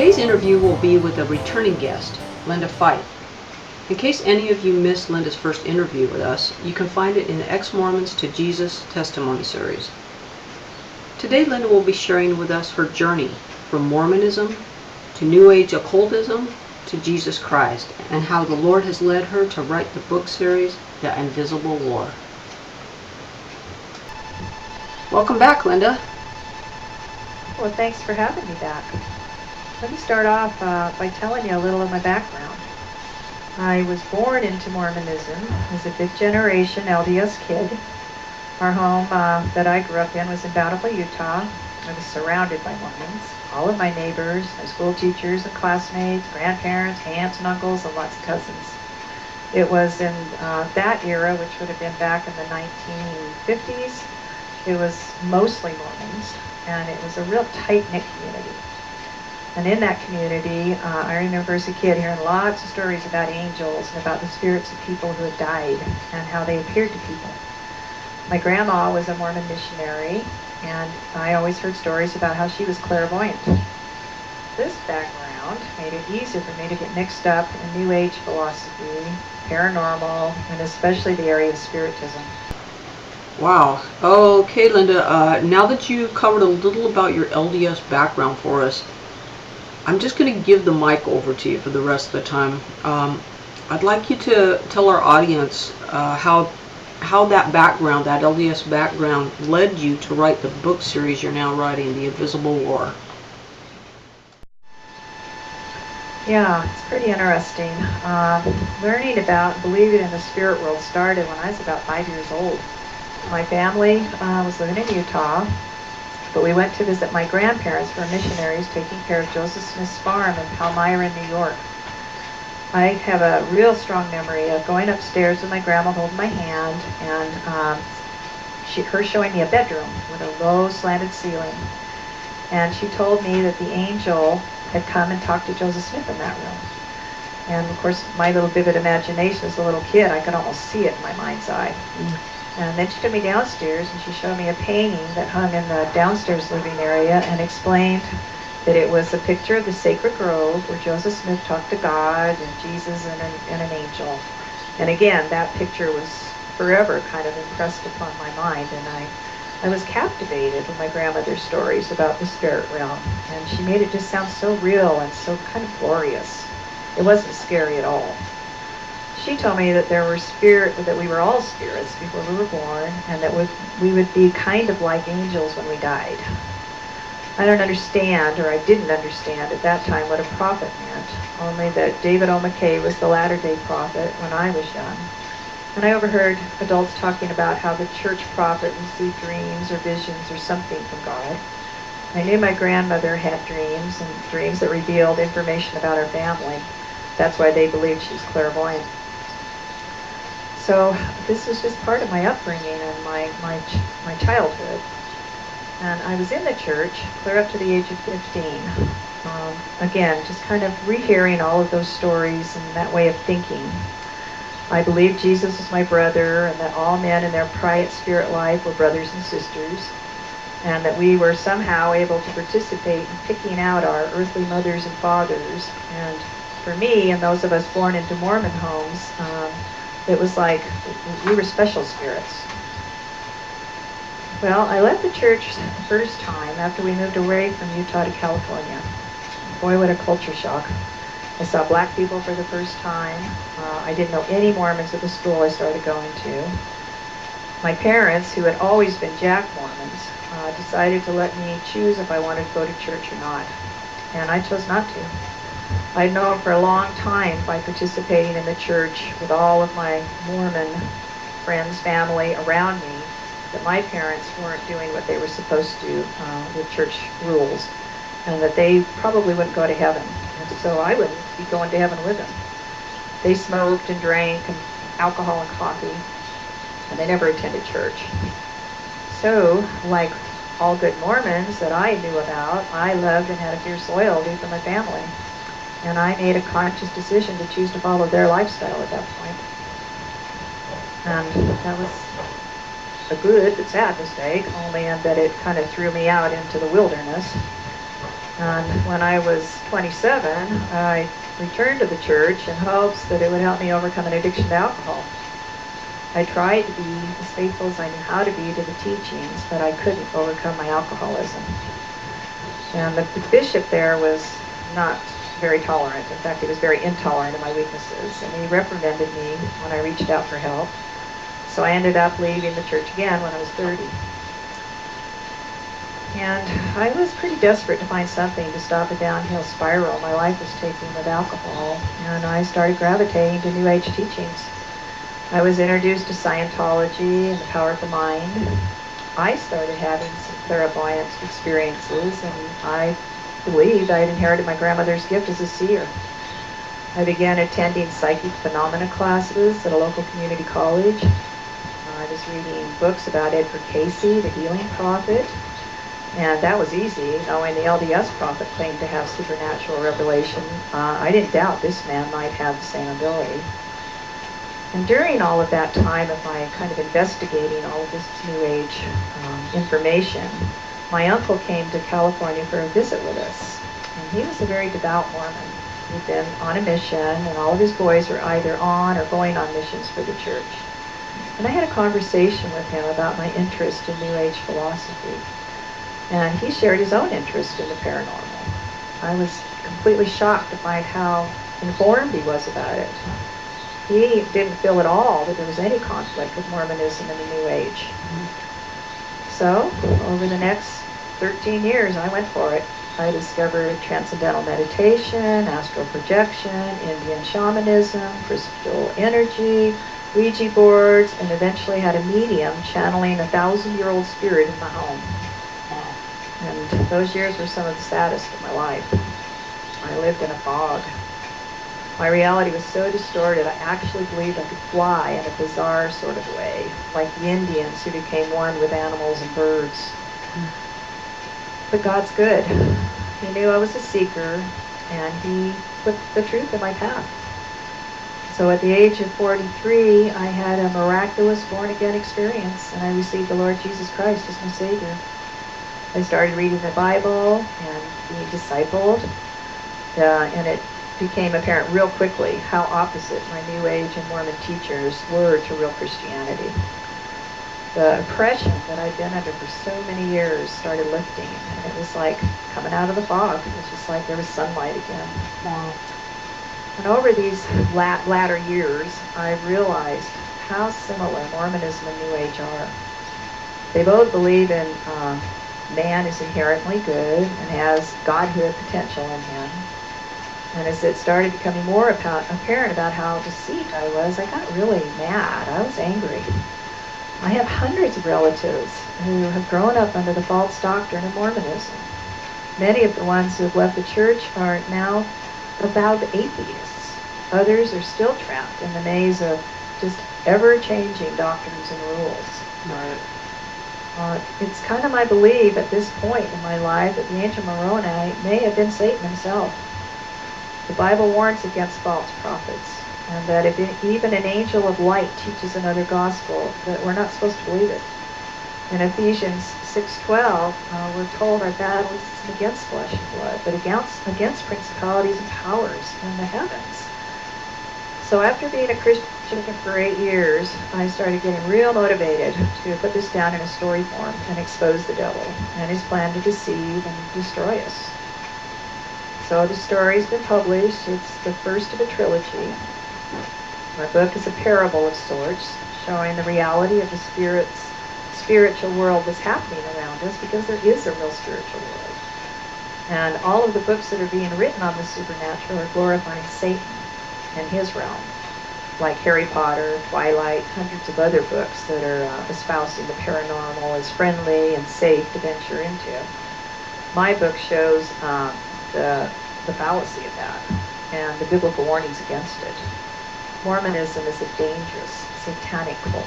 Today's interview will be with a returning guest, Linda Fite. In case any of you missed Linda's first interview with us, you can find it in the Ex-Mormons to Jesus testimony series. Today Linda will be sharing with us her journey from Mormonism to New Age Occultism to Jesus Christ, and how the Lord has led her to write the book series, The Invisible War. Welcome back, Linda. Well, thanks for having me back. Let me start off by telling you a little of my background. I was born into Mormonism as a fifth-generation LDS kid. Our home that I grew up in was in Bountiful, Utah. I was surrounded by Mormons. All of my neighbors, my school teachers and classmates, grandparents, aunts and uncles, and lots of cousins. It was in that era, which would have been back in the 1950s. It was mostly Mormons, and it was a real tight-knit community. And in that community, I remember as a kid hearing lots of stories about angels and about the spirits of people who had died and how they appeared to people. My grandma was a Mormon missionary, and I always heard stories about how she was clairvoyant. This background made it easier for me to get mixed up in New Age philosophy, paranormal, and especially the area of spiritism. Wow. Okay, Linda, now that you covered a little about your LDS background for us, I'm just going to give the mic over to you for the rest of the time. I'd like you to tell our audience how that background, that LDS background, led you to write the book series you're now writing, The Invisible War. Yeah, it's pretty interesting. Learning about believing in the spirit world started when I was about 5 years old. My family was living in Utah, but we went to visit my grandparents who were missionaries taking care of Joseph Smith's farm in Palmyra, New York. I have a real strong memory of going upstairs with my grandma holding my hand and her showing me a bedroom with a low slanted ceiling. And she told me that the angel had come and talked to Joseph Smith in that room. And of course, my little vivid imagination as a little kid, I could almost see it in my mind's eye. And then she took me downstairs and she showed me a painting that hung in the downstairs living area and explained that it was a picture of the sacred grove where Joseph Smith talked to God and Jesus and an angel. And again, that picture was forever kind of impressed upon my mind, and I was captivated with my grandmother's stories about the spirit realm. And she made it just sound so real and so kind of glorious. It wasn't scary at all. She told me that that we were all spirits before we were born, and that we would be kind of like angels when we died. I don't understand, or I didn't understand at that time, what a prophet meant, only that David O. McKay was the latter-day prophet when I was young. And I overheard adults talking about how the church prophet received dreams or visions or something from God. I knew my grandmother had dreams, and dreams that revealed information about her family. That's why they believed she was clairvoyant. So this was just part of my upbringing and my childhood. And I was in the church clear up to the age of 15. Again, just kind of rehearing all of those stories and that way of thinking. I believed Jesus was my brother, and that all men in their private spirit life were brothers and sisters, and that we were somehow able to participate in picking out our earthly mothers and fathers. And for me, and those of us born into Mormon homes, it was like we were special spirits. Well, I left the church the first time after we moved away from Utah to California. Boy, what a culture shock. I saw black people for the first time. I didn't know any Mormons at the school I started going to. My parents, who had always been Jack Mormons, decided to let me choose if I wanted to go to church or not. And I chose not to. I'd known for a long time by participating in the church with all of my Mormon friends, family around me, that my parents weren't doing what they were supposed to with church rules, and that they probably wouldn't go to heaven. And so I wouldn't be going to heaven with them. They smoked and drank and alcohol and coffee, and they never attended church. So, like all good Mormons that I knew about, I loved and had a fierce loyalty for my family. And I made a conscious decision to choose to follow their lifestyle at that point. And that was a good but sad mistake, only in that it kind of threw me out into the wilderness. And when I was 27, I returned to the church in hopes that it would help me overcome an addiction to alcohol. I tried to be as faithful as I knew how to be to the teachings, but I couldn't overcome my alcoholism. And the bishop there was not very tolerant. In fact, he was very intolerant of my weaknesses, and he reprimanded me when I reached out for help. So I ended up leaving the church again when I was 30. And I was pretty desperate to find something to stop a downhill spiral my life was taking with alcohol, and I started gravitating to New Age teachings. I was introduced to Scientology and the power of the mind. I started having some clairvoyant experiences, and I believed I had inherited my grandmother's gift as a seer. I began attending psychic phenomena classes at a local community college. I was reading books about Edgar Casey, the healing prophet, and that was easy, knowing the LDS prophet claimed to have supernatural revelation. I didn't doubt this man might have the same ability. And during all of that time of my kind of investigating all of this New Age information, my uncle came to California for a visit with us. And he was a very devout Mormon. He'd been on a mission, and all of his boys were either on or going on missions for the church. And I had a conversation with him about my interest in New Age philosophy. And he shared his own interest in the paranormal. I was completely shocked to find how informed he was about it. He didn't feel at all that there was any conflict with Mormonism and the New Age. So, over the next 13 years, I went for it. I discovered transcendental meditation, astral projection, Indian shamanism, crystal energy, Ouija boards, and eventually had a medium channeling a 1,000-year-old spirit in my home. And those years were some of the saddest of my life. I lived in a fog. My reality was so distorted, I actually believed I could fly in a bizarre sort of way, like the Indians who became one with animals and birds. But God's good. He knew I was a seeker, and He put the truth in my path. So at the age of 43, I had a miraculous born-again experience, and I received the Lord Jesus Christ as my Savior. I started reading the Bible and being discipled, and it became apparent real quickly how opposite my New Age and Mormon teachers were to real Christianity. The oppression that I'd been under for so many years started lifting, and it was like coming out of the fog. It was just like there was sunlight again. Wow. And over these latter years, I realized how similar Mormonism and New Age are. They both believe in man is inherently good and has godhood potential in him. And as it started becoming more apparent about how deceived I was, I got really mad. I was angry. I have hundreds of relatives who have grown up under the false doctrine of Mormonism. Many of the ones who have left the church are now avowed atheists. Others are still trapped in the maze of just ever-changing doctrines and rules. Right. It's kind of my belief at this point in my life that the ancient Moroni may have been Satan himself. The Bible warns against false prophets, and that if even an angel of light teaches another gospel, that we're not supposed to believe it. In Ephesians 6:12, we're told our battle isn't against flesh and blood, but against principalities and powers in the heavens. So after being a Christian for 8 years, I started getting real motivated to put this down in a story form and expose the devil and his plan to deceive and destroy us. So the story's been published. It's the first of a trilogy. My book is a parable of sorts, showing the reality of the spiritual world that's happening around us, because there is a real spiritual world. And all of the books that are being written on the supernatural are glorifying Satan and his realm, like Harry Potter, Twilight, hundreds of other books that are espousing the paranormal as friendly and safe to venture into. My book shows the fallacy of that and the biblical warnings against it. Mormonism is a dangerous, satanic cult.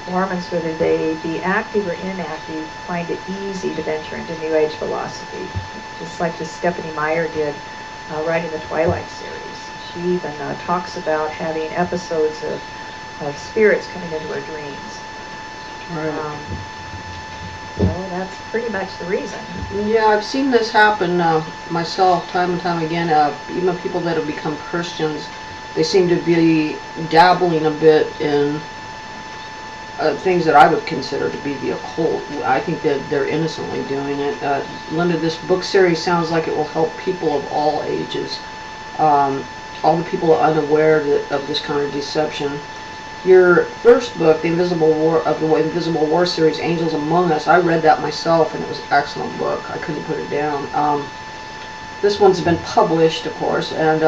Mormons, whether they be active or inactive, find it easy to venture into New Age philosophy, just like Stephanie Meyer did writing the Twilight series. She even talks about having episodes of spirits coming into her dreams. Right. So that's pretty much the reason. Yeah, I've seen this happen myself time and time again. Even people that have become Christians, they seem to be dabbling a bit in things that I would consider to be the occult. I think that they're innocently doing it. Linda, this book series sounds like it will help people of all ages. All the people unaware of this kind of deception. Your first book, the Invisible War series, Angels Among Us, I read that myself, and it was an excellent book. I couldn't put it down. This one's been published, of course, and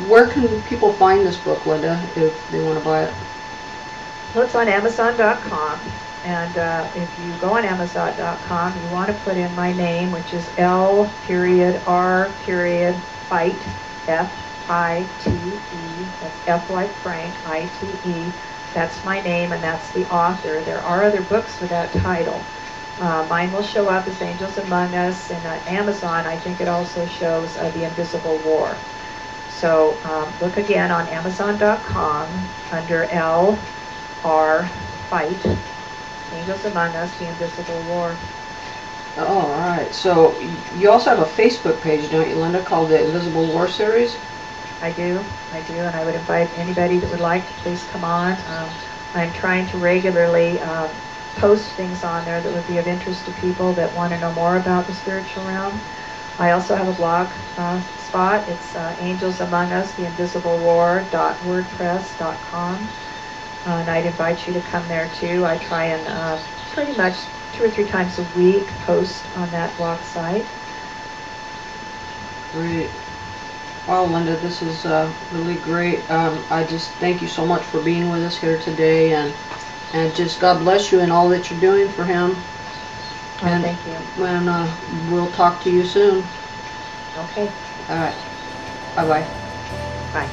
where can people find this book, Linda, if they want to buy it? Well, it's on Amazon.com, and if you go on Amazon.com, you want to put in my name, which is L.R. Fite, F-I-T-E, that's F like Frank, I-T-E. That's my name, and that's the author. There are other books with that title. Mine will show up as Angels Among Us, and on Amazon, I think it also shows The Invisible War. So look again on Amazon.com under L.R. Fite, Angels Among Us, The Invisible War. Oh, all right. So you also have a Facebook page, don't you, Linda, called the Invisible War series? I do, and I would invite anybody that would like to please come on. I'm trying to regularly post things on there that would be of interest to people that want to know more about the spiritual realm. I also have a blog spot. It's Angels Among Us, The Invisible War.wordpress.com. And I'd invite you to come there too. I try and pretty much 2 or 3 times a week post on that blog site. Great. Wow, Linda, this is really great. I just thank you so much for being with us here today, and just God bless you and all that you're doing for him. And thank you. And we'll talk to you soon. Okay. All right. Bye-bye. Bye.